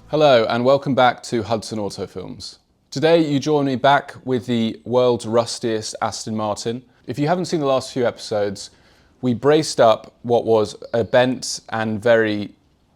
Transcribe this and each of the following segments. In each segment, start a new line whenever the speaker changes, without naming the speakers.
Hello and welcome back to Hudson Auto Films. Today you join me back with the world's rustiest Aston Martin. If you haven't seen the last few episodes, we braced up what was a bent and very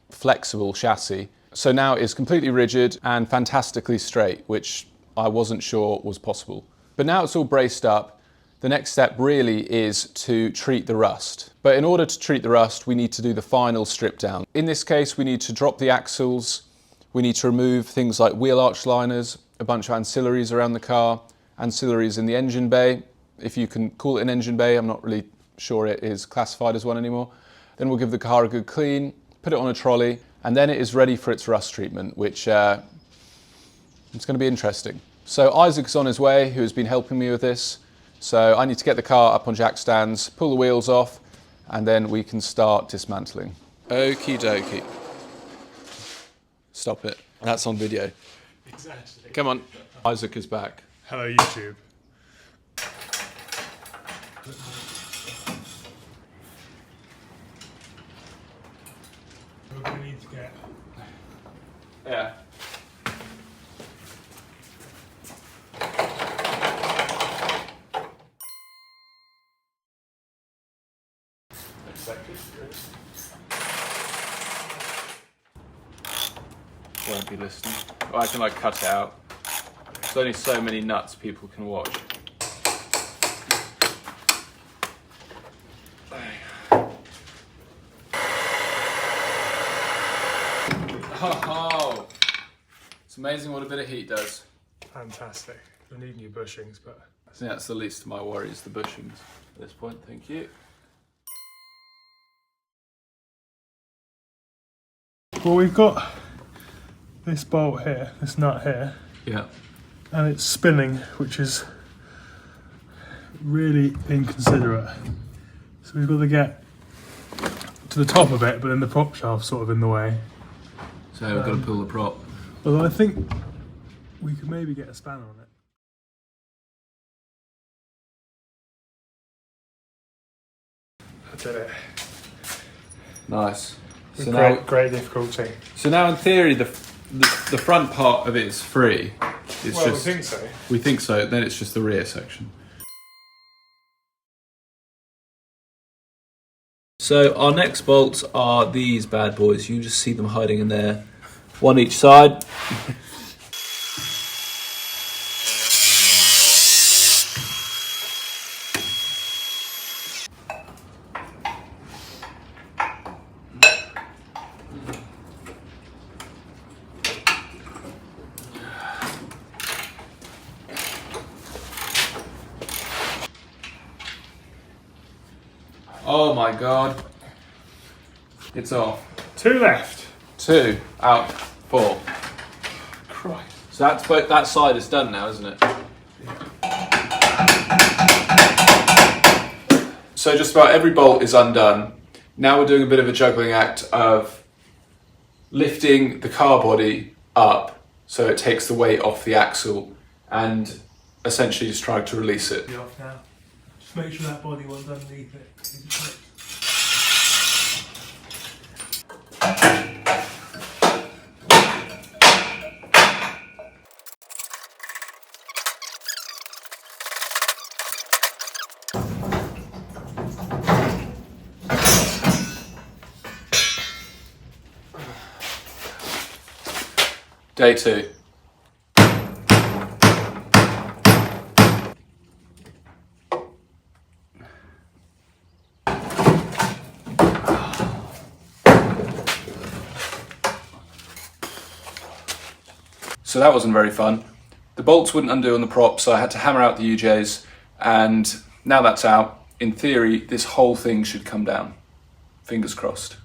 flexible chassis. So now it's completely rigid and fantastically straight, which I wasn't sure was possible. But now it's all braced up, the next step really is to treat the rust. But in order to treat the rust, we need to do the final strip down. In this case, we need to drop the axles. We need to remove things like wheel arch liners, a bunch of ancillaries around the car, ancillaries in the engine bay, if you can call it an engine bay. I'm not really sure it is classified as one anymore. Then we'll give the car a good clean, put it on a trolley, and then it is ready for its rust treatment, which it's going to be interesting. So Isaac's on his way, who has been helping me with this. So I need to get the car up on jack stands, pull the wheels off, and then we can start dismantling. Okie dokie. Stop it. That's on video.
Exactly.
Come on. Isaac is back.
Hello, YouTube. We're going to need to get...
Yeah. Won't be listening. I can like cut it out. There's only so many nuts people can watch. Oh, it's amazing what a bit of heat does.
Fantastic. You'll need new bushings, but...
I think that's the least of my worries, the bushings at this point. Thank you.
Well, we've got this bolt here, this nut here.
Yeah.
And it's spinning, which is really inconsiderate. So we've got to get to the top of it, but then the prop shaft's sort of in the way.
So we've got to pull the prop.
Although I think we could maybe get a spanner on it. I did it.
Nice. So
Great difficulty.
So now in theory the front part of it is free. It's
Well,
just,
we think so.
We think so, then it's just the rear section. So our next bolts are these bad boys. You can just see them hiding in there. One each side. Oh my god. It's off.
2 left.
2 out 4.
Christ.
So that's both, that side is done now, isn't it? So just about every bolt is undone. Now we're doing a bit of a juggling act of lifting the car body up so it takes the weight off the axle and essentially just trying to release it.
Be off now. Just make sure that body one's underneath it.
Day 2. So that wasn't very fun. The bolts wouldn't undo on the prop, so I had to hammer out the UJs, and now that's out, in theory, this whole thing should come down. Fingers crossed.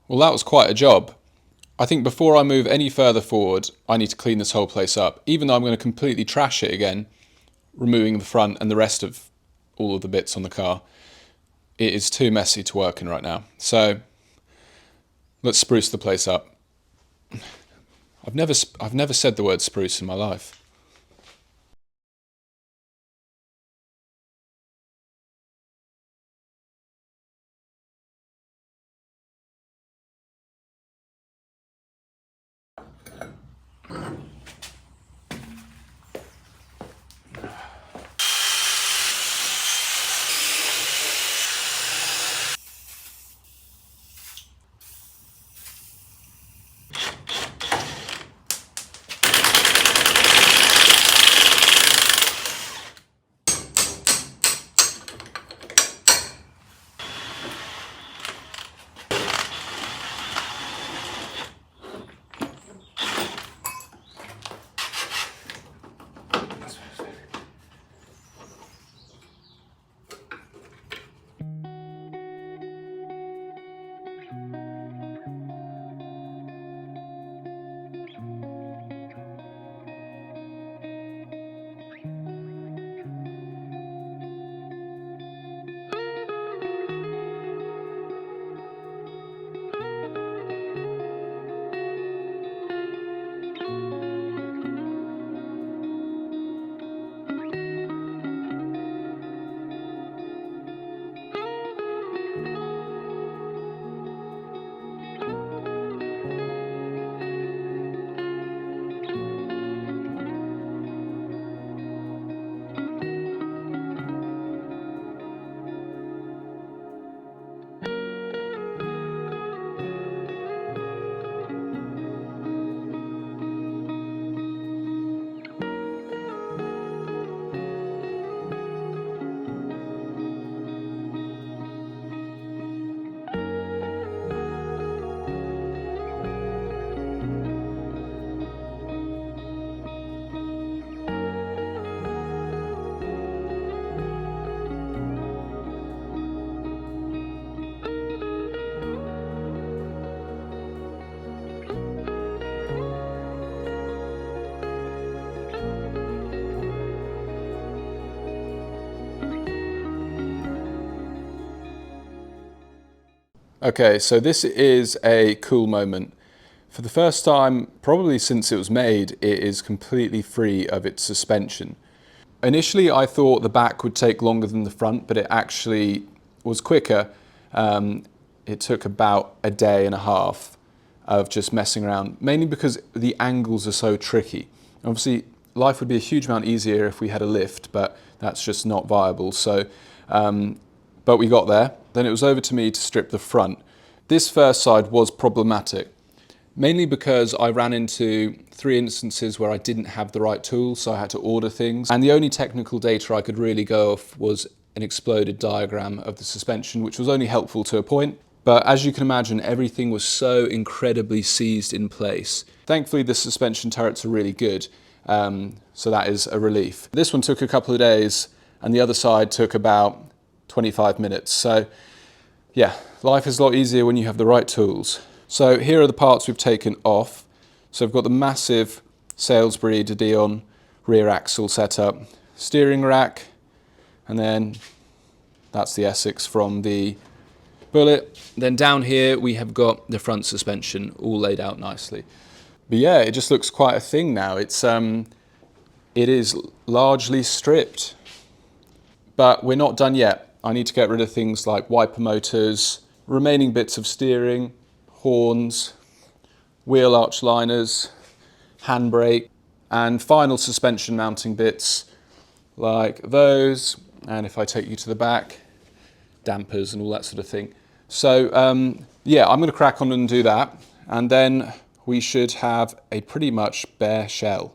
Well, that was quite a job. I think before I move any further forward, I need to clean this whole place up, even though I'm going to completely trash it again, removing the front and the rest of all of the bits on the car. It is too messy to work in right now. So let's spruce the place up. I've never said the word spruce in my life. Okay, so this is a cool moment. For the first time, probably since it was made, it is completely free of its suspension. Initially, I thought the back would take longer than the front, but it actually was quicker. It took about a day and a half of just messing around, mainly because the angles are so tricky. Obviously, life would be a huge amount easier if we had a lift, but that's just not viable. So, but we got there. Then it was over to me to strip the front. This first side was problematic, mainly because I ran into 3 instances where I didn't have the right tools, so I had to order things. And the only technical data I could really go off was an exploded diagram of the suspension, which was only helpful to a point. But as you can imagine, everything was so incredibly seized in place. Thankfully, the suspension turrets are really good, so that is a relief. This one took a couple of days, and the other side took about 25 minutes. So yeah, life is a lot easier when you have the right tools. So here are the parts we've taken off. So I've got the massive Salisbury de Dion rear axle setup, steering rack, and then that's the Essex from the Bullet. Then down here we have got the front suspension all laid out nicely. But yeah, it just looks quite a thing now. It is largely stripped, but we're not done yet. I need to get rid of things like wiper motors, remaining bits of steering, horns, wheel arch liners, handbrake, and final suspension mounting bits like those. And if I take you to the back, dampers and all that sort of thing. So yeah, I'm going to crack on and do that, and then we should have a pretty much bare shell.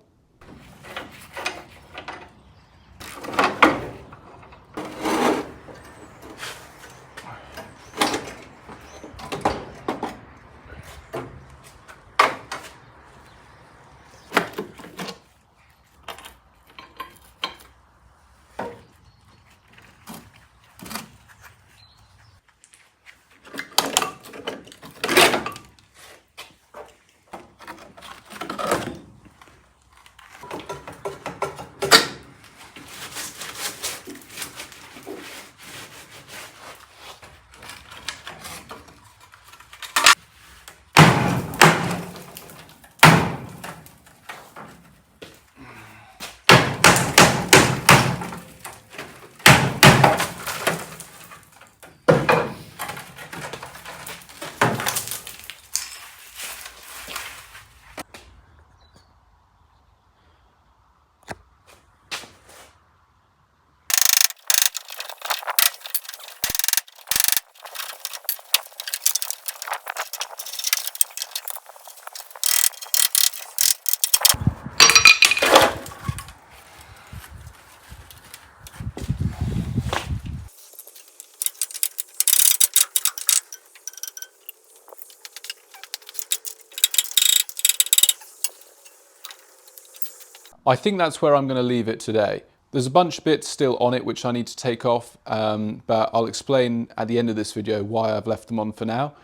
I think that's where I'm going to leave it today. There's a bunch of bits still on it which I need to take off, but I'll explain at the end of this video why I've left them on for now.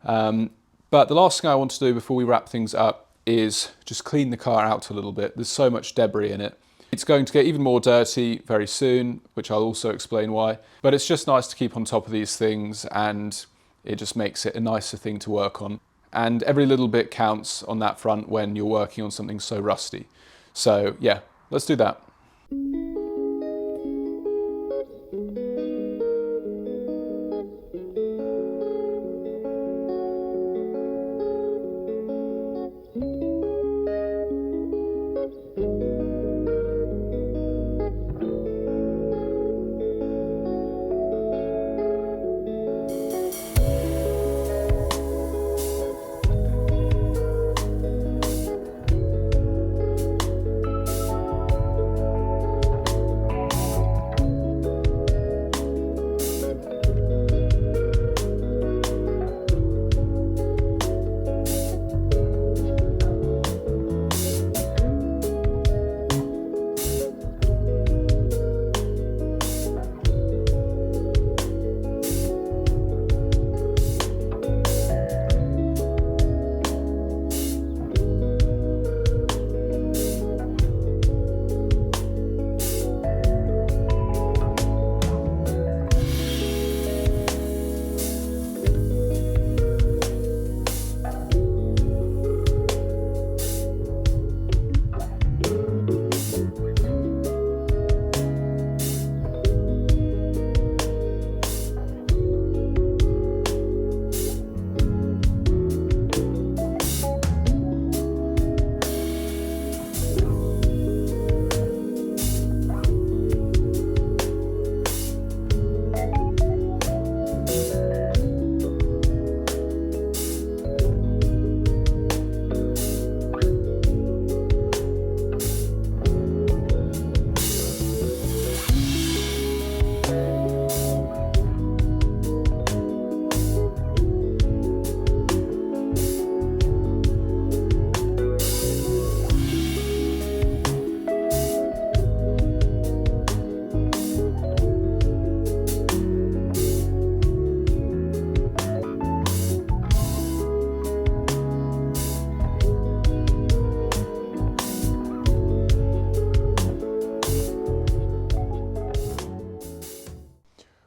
But the last thing I want to do before we wrap things up is just clean the car out a little bit. There's so much debris in it. It's going to get even more dirty very soon, which I'll also explain why. But it's just nice to keep on top of these things, and it just makes it a nicer thing to work on. And every little bit counts on that front when you're working on something so rusty. So yeah, let's do that.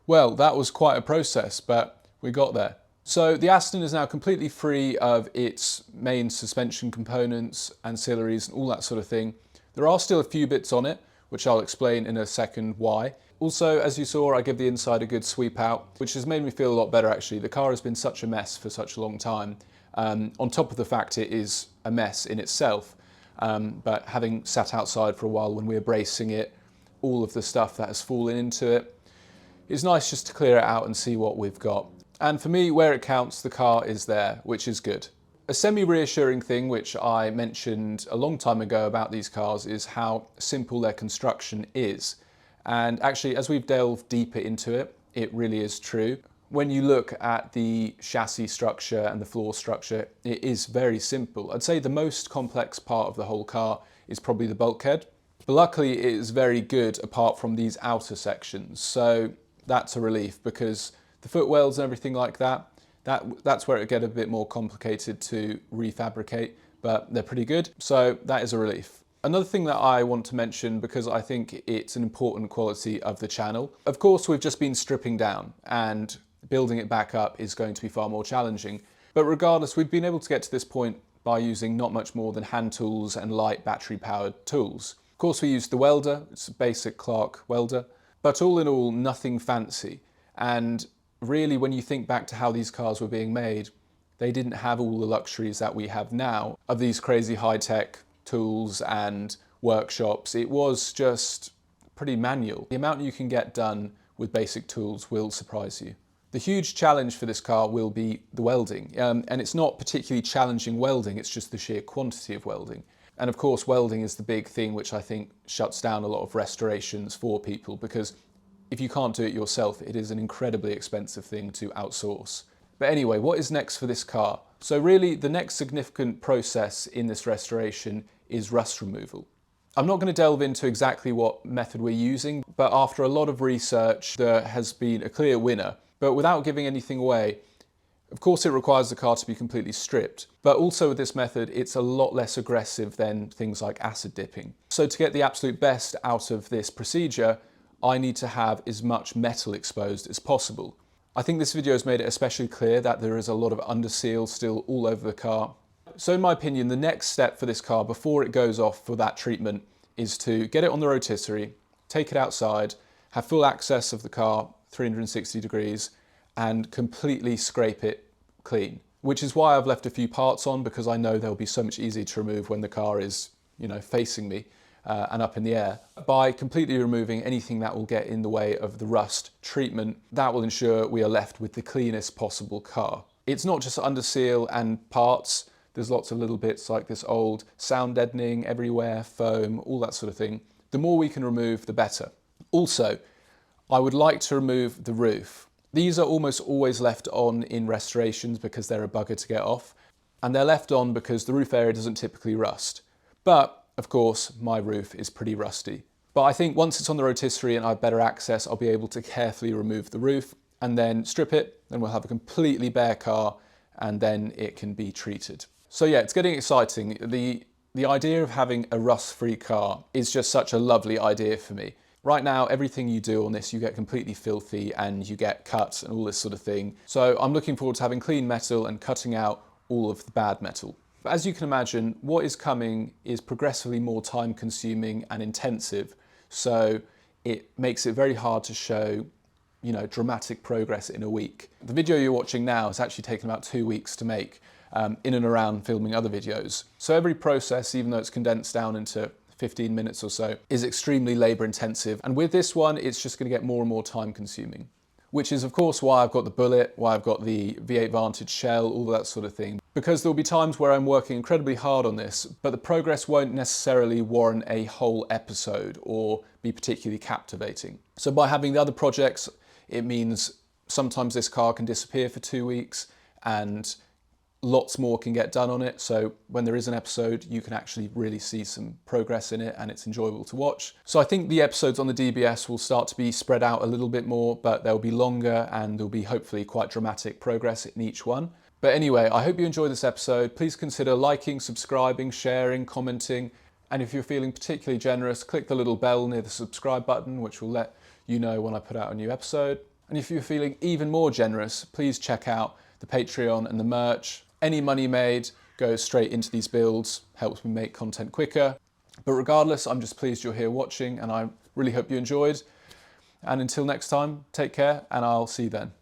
Well, that was quite a process, but we got there. So the Aston is now completely free of its main suspension components, ancillaries, and all that sort of thing. There are still a few bits on it, which I'll explain in a second why. Also, as you saw, I give the inside a good sweep out, which has made me feel a lot better actually. The car has been such a mess for such a long time, on top of the fact it is a mess in itself. But having sat outside for a while when we were bracing it, all of the stuff that has fallen into it, it's nice just to clear it out and see what we've got. And for me, where it counts, the car is there, which is good. A semi-reassuring thing, which I mentioned a long time ago about these cars, is how simple their construction is. And actually, as we've delved deeper into it, it really is true. When you look at the chassis structure and the floor structure, it is very simple. I'd say the most complex part of the whole car is probably the bulkhead. But luckily, it is very good apart from these outer sections. So that's a relief, because the footwells and everything like that, that's where it gets a bit more complicated to refabricate, but they're pretty good. So that is a relief. Another thing that I want to mention, because I think it's an important quality of the channel, of course we've just been stripping down, and building it back up is going to be far more challenging. But regardless, we've been able to get to this point by using not much more than hand tools and light battery powered tools. Of course we used the welder, it's a basic Clark welder, but all in all, nothing fancy. And really, when you think back to how these cars were being made, they didn't have all the luxuries that we have now of these crazy high-tech tools and workshops. It was just pretty manual. The amount you can get done with basic tools will surprise you. The huge challenge for this car will be the welding. And it's not particularly challenging welding, it's just the sheer quantity of welding. And of course, welding is the big thing which I think shuts down a lot of restorations for people, because if you can't do it yourself, it is an incredibly expensive thing to outsource. But anyway, what is next for this car? So really, the next significant process in this restoration is rust removal. I'm not going to delve into exactly what method we're using, but after a lot of research, there has been a clear winner. But without giving anything away, of course it requires the car to be completely stripped, but also with this method, it's a lot less aggressive than things like acid dipping. So to get the absolute best out of this procedure, I need to have as much metal exposed as possible. I think this video has made it especially clear that there is a lot of underseal still all over the car. So in my opinion, the next step for this car before it goes off for that treatment is to get it on the rotisserie, take it outside, have full access of the car, 360 degrees, and completely scrape it clean. Which is why I've left a few parts on, because I know they'll be so much easier to remove when the car is, facing me and up in the air. By completely removing anything that will get in the way of the rust treatment, that will ensure we are left with the cleanest possible car. It's not just under seal and parts. There's lots of little bits like this old sound deadening everywhere, foam, all that sort of thing. The more we can remove, the better. Also, I would like to remove the roof. These are almost always left on in restorations because they're a bugger to get off. And they're left on because the roof area doesn't typically rust. But, of course, my roof is pretty rusty. But I think once it's on the rotisserie and I have better access, I'll be able to carefully remove the roof and then strip it. Then we'll have a completely bare car and then it can be treated. So yeah, it's getting exciting. The idea of having a rust-free car is just such a lovely idea for me. Right now, everything you do on this, you get completely filthy and you get cuts and all this sort of thing. So I'm looking forward to having clean metal and cutting out all of the bad metal. But as you can imagine, what is coming is progressively more time consuming and intensive. So it makes it very hard to show, dramatic progress in a week. The video you're watching now has actually taken about 2 weeks to make, in and around filming other videos. So every process, even though it's condensed down into 15 minutes or so, is extremely labor intensive. And with this one, it's just going to get more and more time consuming, which is of course why I've got the Bullet, why I've got the V8 Vantage shell, all that sort of thing. Because there'll be times where I'm working incredibly hard on this, but the progress won't necessarily warrant a whole episode or be particularly captivating. So by having the other projects, it means sometimes this car can disappear for 2 weeks and lots more can get done on it. So when there is an episode, you can actually really see some progress in it and it's enjoyable to watch. So I think the episodes on the DBS will start to be spread out a little bit more, but they'll be longer and there'll be hopefully quite dramatic progress in each one. But anyway, I hope you enjoyed this episode. Please consider liking, subscribing, sharing, commenting. And if you're feeling particularly generous, click the little bell near the subscribe button, which will let you know when I put out a new episode. And if you're feeling even more generous, please check out the Patreon and the merch. Any money made goes straight into these builds, helps me make content quicker. But regardless, I'm just pleased you're here watching and I really hope you enjoyed. And until next time, take care and I'll see you then.